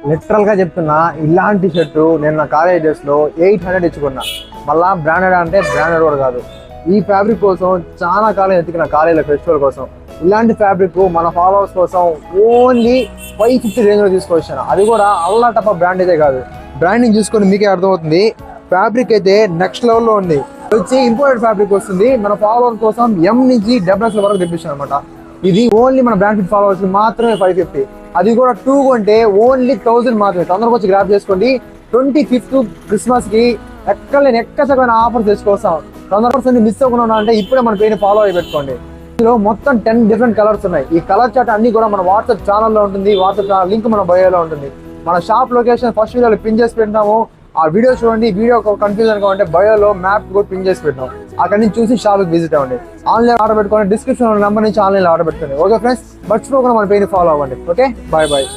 Literal గా చెప్తున్నా, ఇలాంటి షర్టు నేను నా కాలేజ్ డేస్ లో 800 ఇచ్చుకున్నా. మళ్ళా బ్రాండెడ్ అంటే బ్రాండెడ్ కూడా కాదు. ఈ ఫ్యాబ్రిక్ కోసం చాలా కాలం ఎత్తుకున్న కాలేజీలో ఫెస్టివల్ కోసం. ఇలాంటి ఫ్యాబ్రిక్ మన ఫాలోవర్స్ కోసం ఓన్లీ 550 రేంజ్ లో తీసుకొచ్చాను. అది కూడా అల్లా టప్ప బ్రాండ్ అయితే కాదు. బ్రాండింగ్ చూసుకొని మీకే అర్థమవుతుంది. ఫ్యాబ్రిక్ అయితే నెక్స్ట్ లెవెల్లో ఉంది. వచ్చి ఇంపోర్టెడ్ ఫ్యాబ్రిక్ వస్తుంది. మన ఫాలోవర్స్ కోసం M నుంచి XXL వరకు తెప్పించాను అనమాట. ఇది ఓన్లీ మన బ్రాండ్ ఫిట్ ఫాలోవర్స్ మాత్రమే 550. అది కూడా 2 కొంటే ఓన్లీ 1000 మాత్రమే. తొందరగా వచ్చి గ్రాప్ చేసుకోండి. 25th క్రిస్మస్ కి ఎక్కచక్కమైన ఆఫర్స్ తీసుకోవస్తాం. తొందరగా మిస్ అవ్వకుండా అంటే ఇప్పుడే మన పేరుని ఫాలో అయ్యి పెట్టుకోండి. ఇందులో మొత్తం 10 డిఫరెంట్ కలర్స్ ఉన్నాయి. ఈ కలర్ చార్ట్ అన్ని కూడా మన వాట్సాప్ ఛానల్లో ఉంటుంది. వాట్సాప్ ఛానల్ లింక్ మన బయోలో ఉంటుంది. మన షాప్ లొకేషన్ ఫస్ట్ వీడియోలో పిన్ చేసి పెట్టినాము. ఆ వీడియో చూడండి. వీడియో కన్ఫ్యూజన్ గా ఉంటే బయోలో మ్యాప్ కూడా పిన్ చేసి పెట్టినాం. అక్కడి నుంచి చూసి షాప్ విజిట్ అవ్వండి. ఆన్లైన్ ఆర్డర్ పెట్టుకోండి. డిస్క్రిప్షన్ నెంబర్ నుంచి ఆన్లైన్ ఆర్డర్ పెట్టుకోండి. ఓకే ఫ్రెండ్స్, మర్చిపోకుండా మన పేరుని ఫాలో అవ్వండి. Okay, bye bye.